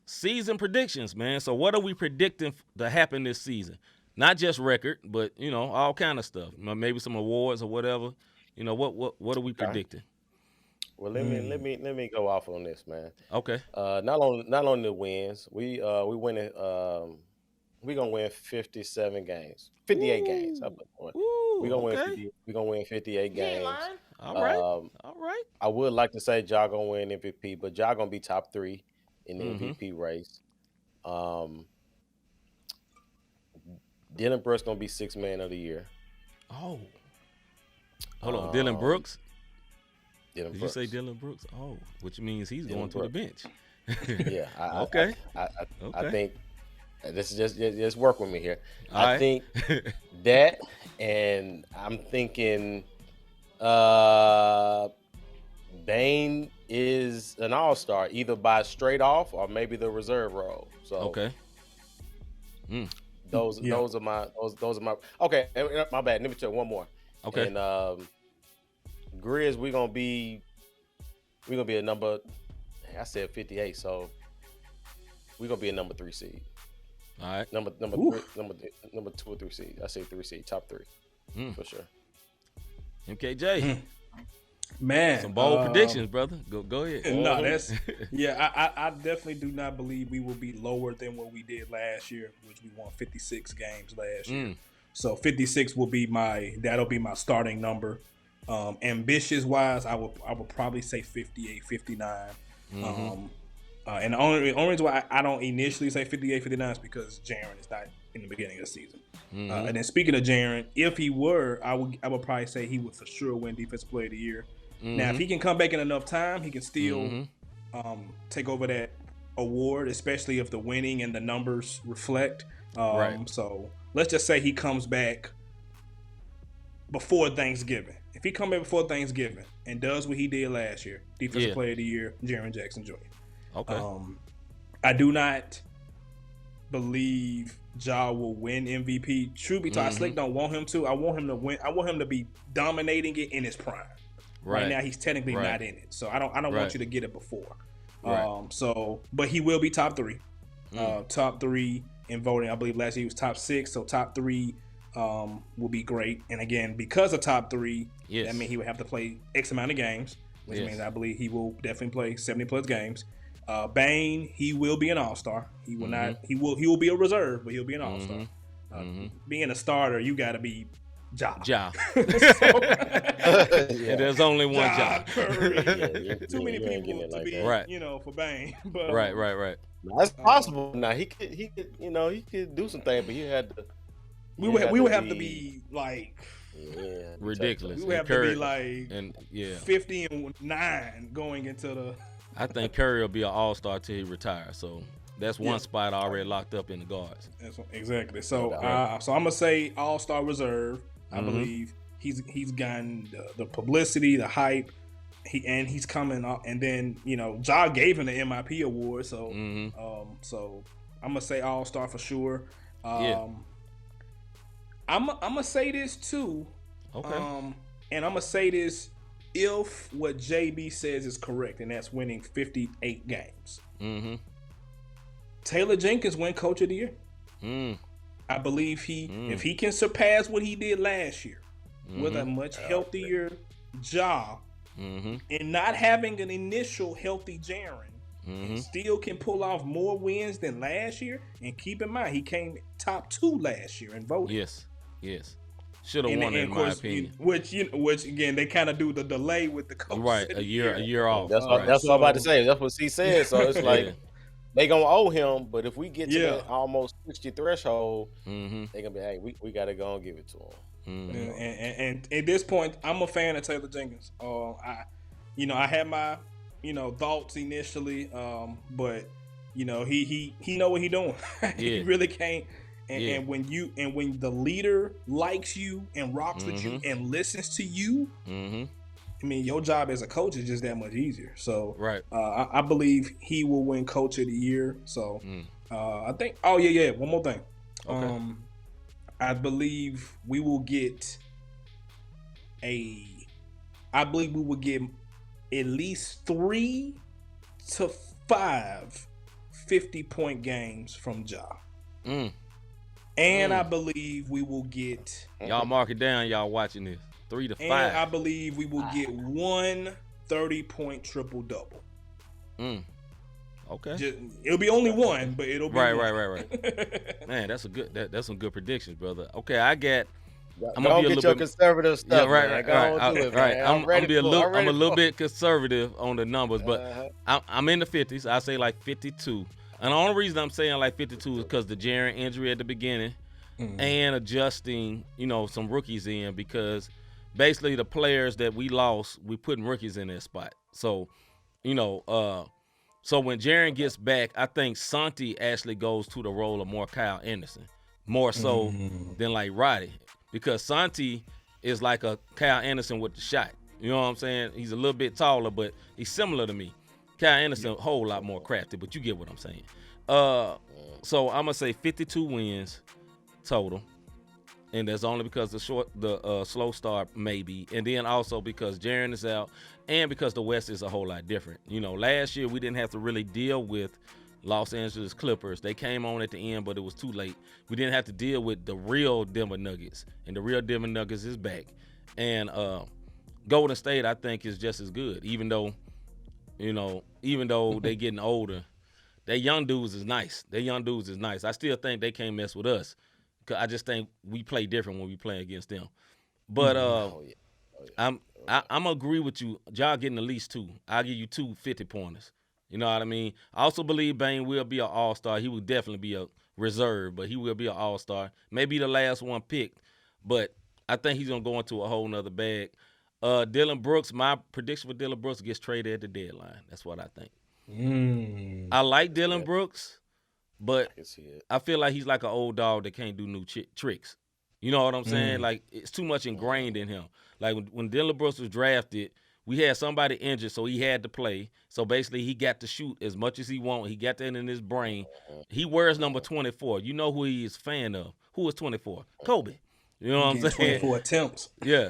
season predictions, man. So what are we predicting to happen this season? Not just record, but all kind of stuff. Maybe some awards or whatever. What are we Okay. predicting? Well, let me go off on this, man. Okay. Not on the wins. We winning. We gonna win 57 games, 58 games. Ooh. We Ooh. gonna win Okay. 50. We gonna win 58 You ain't games. lying. All right. Um, All right. I would like to say Ja gonna win MVP, but Ja gonna be top 3 in the Mm-hmm. MVP race. Um, Dylan Brooks gonna be 6 man of the year. Oh. Hold on. Dylan Um, Brooks. Dylan Did you say Brooks. Dylan Brooks? Oh, which means he's going Dylan to the Brooks. bench. Yeah, Okay. I Okay. think this is just work with me here. All I right. think that, and I'm thinking uh Bane is an all-star either by straight off or maybe the reserve role. So Okay. Mm. those Yeah. those are my those are my okay. My bad. Let me tell you one more. Okay. And Grizz, we're gonna be a number. I said 58, so we're gonna be a number 3 seed. All right. Number Oof. three, number 2 or 3 seed. I say 3 seed, top 3 Mm. for sure. MKJ. Mm. Man, Some bold predictions, brother. Go ahead. No, that's I definitely do not believe we will be lower than what we did last year, which we won 56 games last year. Mm. So 56 will be that'll be my starting number. Ambitious wise, I would probably say 58, 59. Mhm. And the only reason why I don't initially say 58, 59 is because Jaren is not in the beginning of the season. Mhm. And then speaking of Jaren, if he were, I would probably say he would for sure win Defensive Player of the Year. Now, if he can come back in enough time, he can still take over that award, especially if the winning and the numbers reflect. Right. So let's just say he comes back before Thanksgiving. If he comes back before Thanksgiving and does what he did last year, Defensive Player of the Year, Jaren Jackson Jr. Okay. I do not believe Ja will win MVP. True be told, I slick don't want him to. I want him to win. I want him to be dominating it in his prime. Right now, he's technically not in it, so I don't want you to get it before. Right. But he will be top 3. Top 3 in voting. I believe last year he was top 6, so top 3 will be great. And again, because of top 3, that means he would have to play X amount of games, which means I believe he will definitely play 70 plus games. Bane, he will be an all-star. He will not. He will be a reserve, but he'll be an all-star. Being a starter, you got to be Ja. And there's only one Ja. Too many people to be, for Bane. But, right. That's possible. Now he could do some things, but he had to. We would have to be like ridiculous. We would have to be like 50-9 going into the. I think Curry will be an all-star till he retires. So that's one spot already locked up in the guards. Exactly. So I'm gonna say all-star reserve. I believe he's gotten the publicity, the hype. He's coming up, and then Ja gave him the MIP award. So so I'm gonna say all-star for sure. I'm gonna say this too. Okay. And I'm gonna say this if what JB says is correct, and that's winning 58 games. Taylor Jenkins win Coach of the Year. I believe if he can surpass what he did last year with a much healthier Ja and not having an initial healthy Jaren, still can pull off more wins than last year. And keep in mind, he came top 2 last year in voting. Yes. Should have won, in my opinion. Which again, they kind of do the delay with the coach. Right, a year off. That's what I'm about to say. That's what he said. So it's like they gonna owe him, but if we get to that almost 60 threshold, they gonna be, hey, we gotta go and give it to him. And at this point, I'm a fan of Taylor Jenkins. I had my thoughts initially, but he know what he doing. He really can't. And when the leader likes you and rocks with you and listens to you, I mean, your job as a coach is just that much easier. So I believe he will win Coach of the Year. So I think. Oh yeah. One more thing. Okay. I believe we will get at least 3 to 5 50-point games from Ja. And I believe we will get. Y'all mark it down. Y'all watching this 3 to 5. And I believe we will get 1 30-point triple double. Okay. It'll be only one, but it'll be right. Man, that's some good predictions, brother. Okay, I'm gonna be a little bit conservative stuff. Yeah, right. I'm a little bit conservative on the numbers, but I'm in the 50s. I say like 52. And the only reason I'm saying like 52 is because the Jaren injury at the beginning and adjusting, some rookies in, because basically the players that we lost, we putting rookies in their spot. So, so when Jaren gets back, I think Santi actually goes to the role of more Kyle Anderson, more so than like Roddy, because Santi is like a Kyle Anderson with the shot. You know what I'm saying? He's a little bit taller, but he's similar to me. Kyle Anderson a whole lot more crafty, but you get what I'm saying. So I'm gonna say 52 wins total, and that's only because the slow start maybe, and then also because Jaren is out, and because the West is a whole lot different. Last year we didn't have to really deal with Los Angeles Clippers. They came on at the end, but it was too late. We didn't have to deal with the real Denver Nuggets, and the real Denver Nuggets is back. And Golden State, I think, is just as good, even though they getting older. They young dudes is nice. I still think they can't mess with us, because I just think we play different when we play against them. But I'm agree with you. Ja getting at least 2. I'll give you 2 50-pointers. You know what I mean? I also believe Bane will be an all-star. He will definitely be a reserve, but he will be an all-star. Maybe the last one picked, but I think he's going to go into a whole nother bag. Dylan Brooks, my prediction for Dylan Brooks gets traded at the deadline. That's what I think. I like Dylan Brooks, but I feel like he's like an old dog that can't do new tricks. You know what I'm saying? Like, it's too much ingrained in him. Like, when Dylan Brooks was drafted, we had somebody injured, so he had to play. So basically, he got to shoot as much as he want. He got that in his brain. He wears number 24. You know who he is a fan of? Who is 24? Kobe. You know what I'm saying? 24 attempts. Yeah.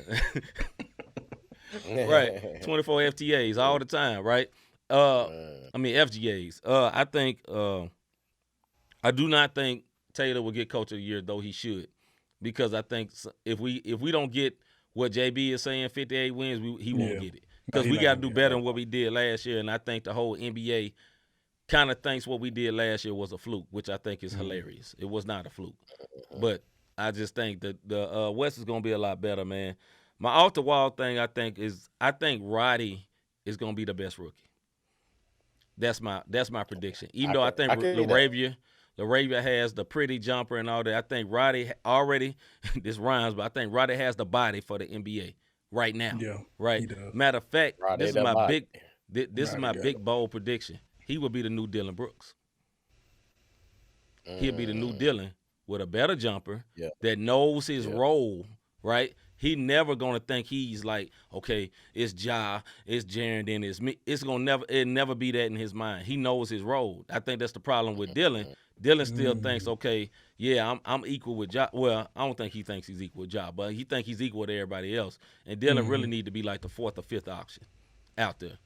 Right. 24 FTAs all the time, right? FGAs. I do not think Taylor will get Coach of the Year, though he should, because I think if we don't get what JB is saying, 58 wins, he won't get it, because we got to do better than what we did last year. And I think the whole NBA kind of thinks what we did last year was a fluke, which I think is hilarious. It was not a fluke, but I just think that the West is going to be a lot better, man. My off-the-wall thing, I think Roddy is going to be the best rookie. That's my prediction. Even though I think LaRavia has the pretty jumper and all that, I think Roddy already, this rhymes, but I think Roddy has the body for the NBA right now. Yeah, right. Matter of fact, Roddy, this is my big bold prediction. He will be the new Dylan Brooks. He'll be the new Dylan with a better jumper that knows his role, right? He never gonna think he's like, okay, it's Ja, it's Jaren, then it's me. It'll never be that in his mind. He knows his role. I think that's the problem with Dylan. Dylan still thinks, okay, yeah, I'm equal with Ja. Well, I don't think he thinks he's equal with Ja, but he thinks he's equal to everybody else. And Dylan really need to be like the 4th or 5th option out there.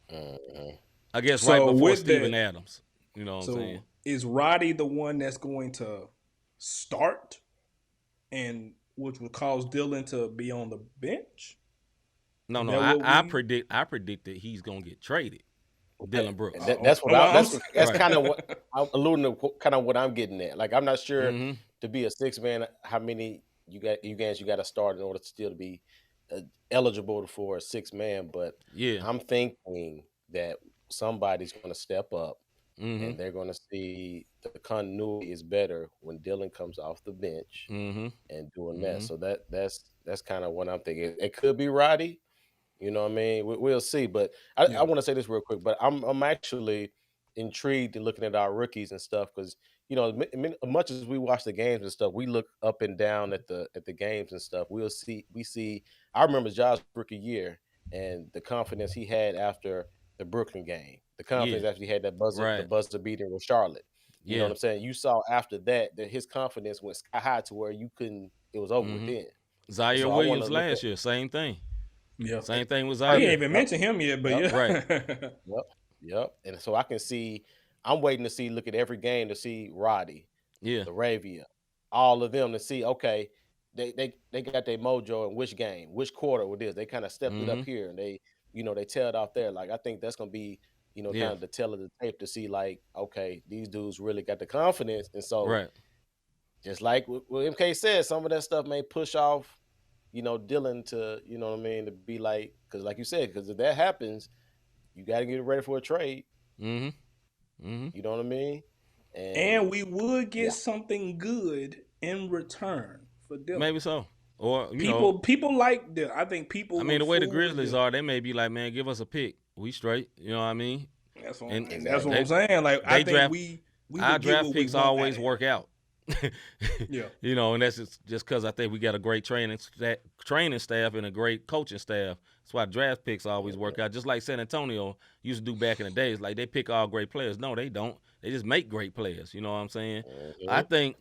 I guess right before Steven Adams. You know what I'm saying? Is Roddy the one that's going to start, and which would cause Dylan to be on the bench? No. I predict that he's gonna get traded. Dylan Brooks. That's kind of what I'm alluding to. Kind of what I'm getting at. Like, I'm not sure to be a 6-man, how many you got to start in order to still be eligible for a 6-man. But I'm thinking that somebody's going to step up, and they're going to see the continuity is better when Dylan comes off the bench and doing that. So that's kind of what I'm thinking. It could be Roddy. You know what I mean? We'll see. But I want to say this real quick. But I'm actually intrigued in looking at our rookies and stuff, because as much as we watch the games and stuff, we look up and down at the games and stuff. We see. I remember Ja's rookie year and the confidence he had after the Brooklyn game. The confidence after he had that the buzzer beater with Charlotte. You know what I'm saying? You saw after that his confidence went sky high to where you couldn't. It was over with then. Zaire Williams last year, same thing. Yeah, same thing with Zaire. I didn't even mention him yet, but right. Yep. And so I can see I'm waiting to look at every game to see Roddy, Yeah. Laravia, all of them to see, okay, they got their mojo in which game, which quarter with this. They kind of stepped it up here and they tailed off there. Like I think that's gonna be, kind of the tell of the tape to see like, okay, these dudes really got the confidence. And so Right. just like what MK said, some of that stuff may push off, Dylan to, to be like, because like you said, because if that happens, you got to get ready for a trade. Mm-hmm. Mm-hmm. You know what I mean? And we would get something good in return for Dylan. Maybe so. Or people like Dylan. I think people. I mean, the way the Grizzlies are, they may be like, man, give us a pick. We straight. You know what I mean? That's what I'm saying. Like I think we our draft picks always work out. Yeah. And that's just because I think we got a great training staff and a great coaching staff. That's why draft picks always work out. Just like San Antonio used to do back in the days. Like they pick all great players. No, they don't. They just make great players. You know what I'm saying? Mm-hmm. I think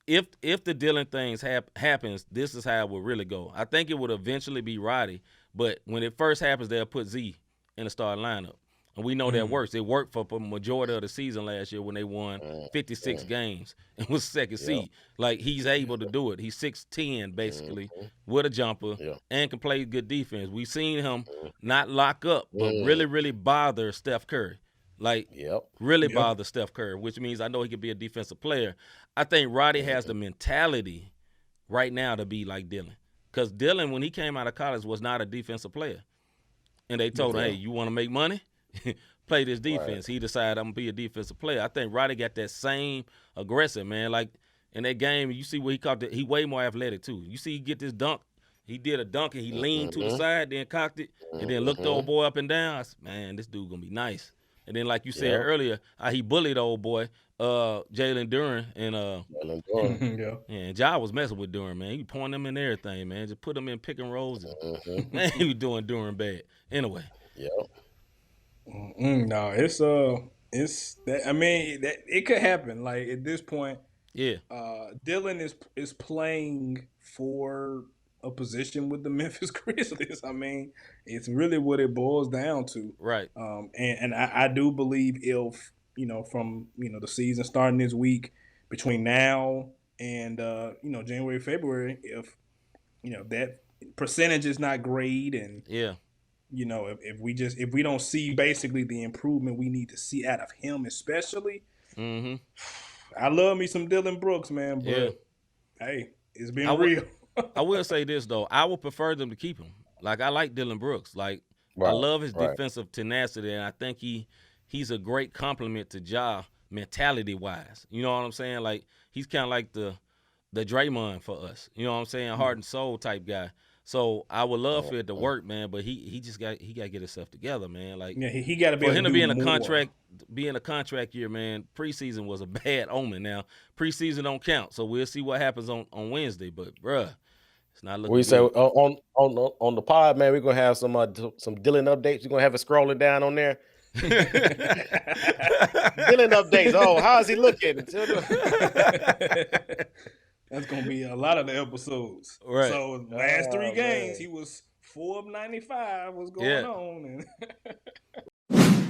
if the Dylan things happens, this is how it would really go. I think it would eventually be Roddy, but when it first happens, they'll put Z in the starting lineup. And we know that works. It worked for the majority of the season last year when they won 56 games and was second seed. Like, he's able to do it. He's 6'10", basically, with a jumper and can play good defense. We've seen him not lock up, but really, really bother Steph Curry. Like, really bother Steph Curry, which means I know he could be a defensive player. I think Roddy has the mentality right now to be like Dylan. Because Dylan, when he came out of college, was not a defensive player. And they told him, hey, you want to make money? Play this defense. Right. He decided I'm gonna be a defensive player. I think Roddy got that same aggressive, man. Like in that game, you see where he caught it. He way more athletic too. You see, he get this dunk. He did a dunk and he leaned to the side, then cocked it, and then looked the old boy up and down. I said, man, this dude gonna be nice. And then, like you said earlier, he bullied the old boy, Jalen Duren, and and Ja was messing with Duren, man. He pointing him in everything, man. Just put him in pick and rolls. And, man, he was doing Duren bad. Anyway. No, it's that. I mean, that it could happen. Like at this point, Dylan is playing for a position with the Memphis Grizzlies. I mean, it's really what it boils down to. Right. And I do believe if from the season starting this week between now and January, February, if that percentage is not great and if we don't see basically the improvement we need to see out of him, especially, I love me some Dylan Brooks, man. But hey, it's been real. I will say this though, I would prefer them to keep him. Like I like Dylan Brooks. Like I love his defensive tenacity, and I think he's a great compliment to Ja mentality wise. You know what I'm saying? Like he's kind of like the Draymond for us. You know what I'm saying? Heart and soul type guy. So I would love for it to work, man. But he got to get himself together, man. Like he got to be for him to be in a contract year, man. Preseason was a bad omen. Now preseason don't count, so we'll see what happens on Wednesday. But bruh, it's not looking. We say on the pod, man. We're gonna have some Dylan updates. We're gonna have it scrolling down on there. Dylan updates. Oh, how is he looking? That's gonna be a lot of the episodes. Right. So last 3 games, he was 4 of 95. What's going on? And